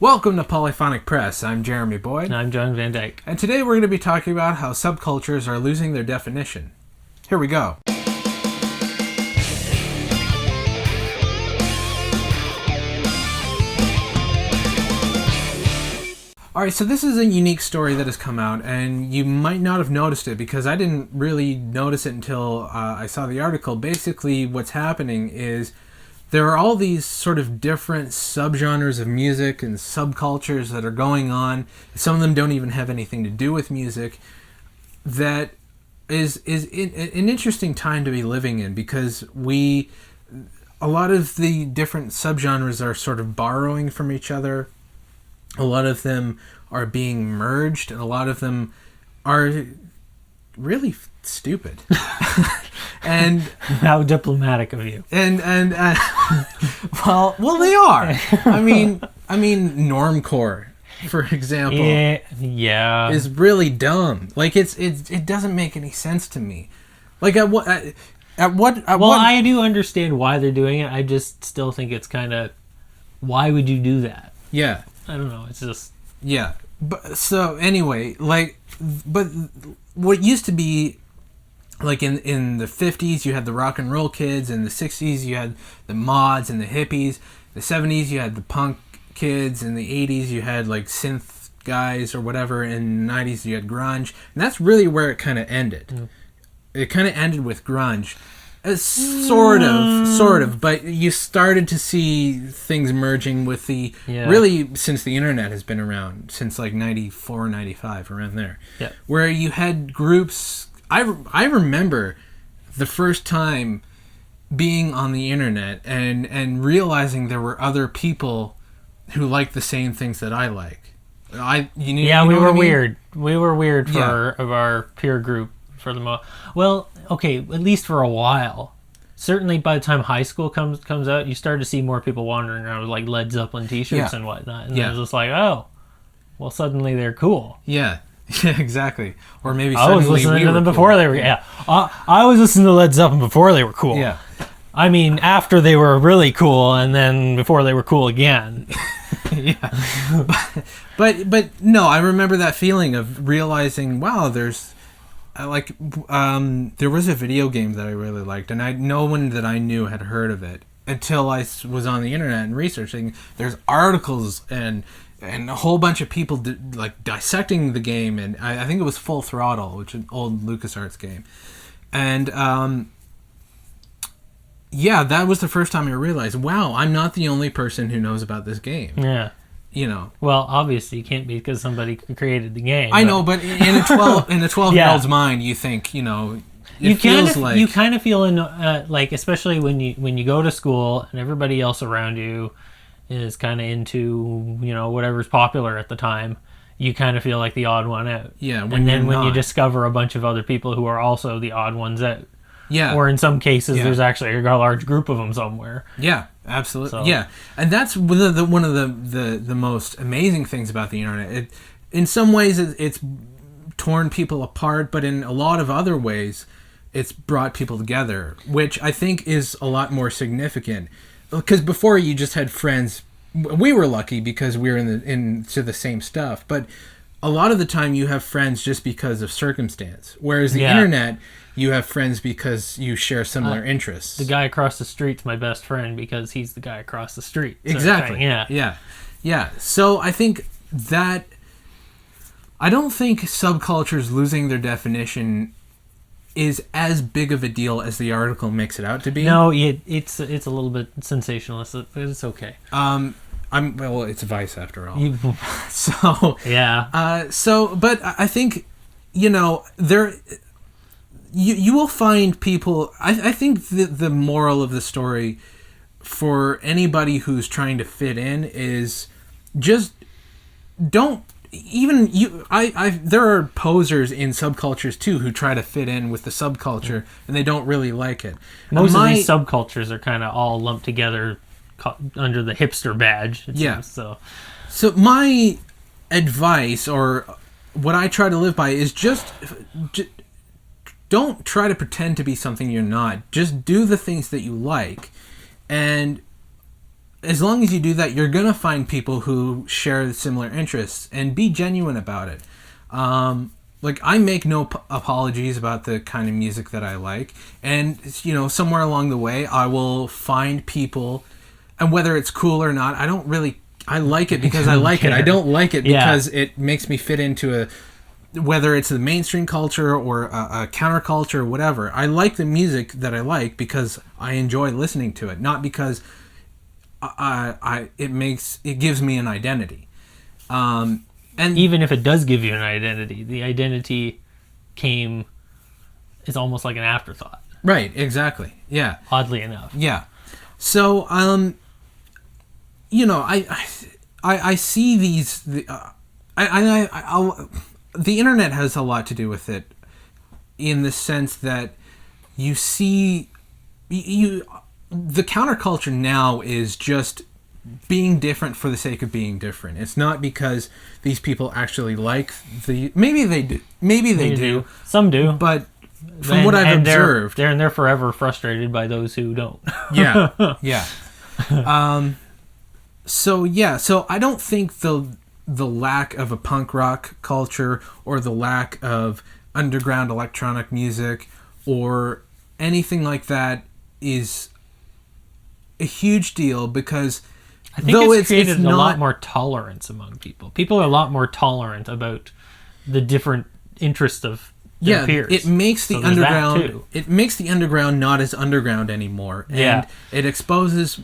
Welcome to Polyphonic Press. I'm Jeremy Boyd. And I'm John Van Dyke. And today we're going to be talking about how subcultures are losing their definition. Here we go. Alright, so this is a unique story that has come out, and you might not have noticed it because I didn't really notice it until I saw the article. Basically, what's happening is there are all these sort of different subgenres of music and subcultures that are going on. Some of them don't even have anything to do with music. That is an interesting time to be living in because a lot of the different subgenres are sort of borrowing from each other. A lot of them are being merged, and a lot of them are really stupid. And how diplomatic of you. And well they are. I mean normcore, for example, yeah, is really dumb. Like it doesn't make any sense to me. Like I do understand why they're doing it. I just still think it's kind of, why would you do that? Yeah, I don't know. It's just But so anyway, but what used to be. Like in the 50s, you had the rock and roll kids. In the 60s, you had the mods and the hippies. The 70s, you had the punk kids. In the 80s, you had like synth guys or whatever. In the 90s, you had grunge. And that's really where it kind of ended. Mm. It kind of ended with grunge. Sort of. But you started to see things merging with really, since the internet has been around, since like 94, 95, around there. Yeah. Where you had groups... I remember the first time being on the internet and realizing there were other people who liked the same things that I like. We were weird. We were weird for our peer group for the most. Well, okay, at least for a while. Certainly, by the time high school comes out, you start to see more people wandering around with like Led Zeppelin T-shirts and whatnot, and it's just like, oh, well, suddenly they're cool. Yeah. Yeah, exactly. Or maybe I was listening to them before they were. Yeah, I was listening to Led Zeppelin before they were cool. Yeah, I mean after they were really cool, and then before they were cool again. Yeah, but no, I remember that feeling of realizing, wow, there's there was a video game that I really liked, and no one that I knew had heard of it until I was on the internet and researching. There's articles and a whole bunch of people dissecting the game, and I think it was Full Throttle, which is an old LucasArts game. And that was the first time I realized, wow, I'm not the only person who knows about this game. Yeah. You know. Well, obviously you can't be because somebody created the game. I know, but in a 12-year-old's mind, you think, you kind of feel like, especially when you go to school and everybody else around you is kind of into, whatever's popular at the time, you kind of feel like the odd one out. Yeah. When you discover a bunch of other people who are also the odd ones out. Yeah. Or in some cases, there's actually a large group of them somewhere. Yeah, absolutely. So. Yeah. And that's one of the most amazing things about the internet. In some ways, it's torn people apart, but in a lot of other ways, it's brought people together, which I think is a lot more significant. Because before you just had friends, we were lucky because we were into the same stuff. But a lot of the time, you have friends just because of circumstance. Whereas the internet, you have friends because you share similar interests. The guy across the street's my best friend because he's the guy across the street. Exactly. Yeah. So I think that I don't think subcultures losing their definition is as big of a deal as the article makes it out to be. No, it's a little bit sensationalist, but it's okay. It's Vice after all. But I think there you will find people. I think the moral of the story for anybody who's trying to fit in is just don't. Even there are posers in subcultures too who try to fit in with the subculture and they don't really like it. Most of these subcultures are kind of all lumped together under the hipster badge. Seems, so my advice, or what I try to live by, is just don't try to pretend to be something you're not. Just do the things that you like, and as long as you do that, you're gonna find people who share similar interests, and be genuine about it. Like, I make no apologies about the kind of music that I like, and somewhere along the way I will find people, and whether it's cool or not, I like it because I like it. I don't like it because it makes me fit into whether it's the mainstream culture or a counterculture or whatever. I like the music that I like because I enjoy listening to it, not because it gives me an identity. And even if it does give you an identity, the identity is almost like an afterthought. Right, exactly. Yeah. Oddly enough. Yeah. So, I see these. The internet has a lot to do with it, in the sense that you see, the counterculture now is just being different for the sake of being different. It's not because these people actually like maybe they do. Maybe they do. Some do. But from what I've observed, they're forever frustrated by those who don't. Yeah. Yeah. So I don't think the lack of a punk rock culture, or the lack of underground electronic music or anything like that is a huge deal, because I think it's created a lot more tolerance among people. People are a lot more tolerant about the different interests of their peers. It makes the underground. It makes the underground not as underground anymore, and it exposes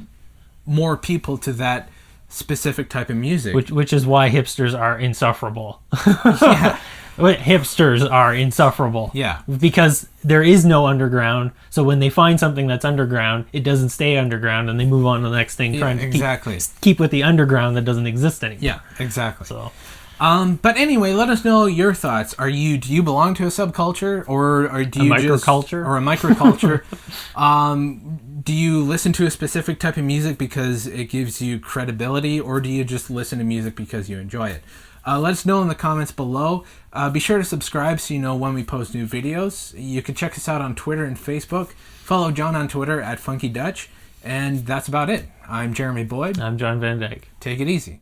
more people to that specific type of music. Which is why hipsters are insufferable. Yeah. Hipsters are insufferable. Yeah. Because there is no underground, so when they find something that's underground, it doesn't stay underground, and they move on to the next thing, trying to keep with the underground that doesn't exist anymore. Yeah, exactly. So, but anyway, let us know your thoughts. Do you belong to a subculture, or do you a microculture? Or a microculture? Do you listen to a specific type of music because it gives you credibility, or do you just listen to music because you enjoy it? Let us know in the comments below. Be sure to subscribe so you know when we post new videos. You can check us out on Twitter and Facebook. Follow Jon on Twitter @FunkyDutch. And that's about it. I'm Jeremy Boyd. I'm John Van Dyke. Take it easy.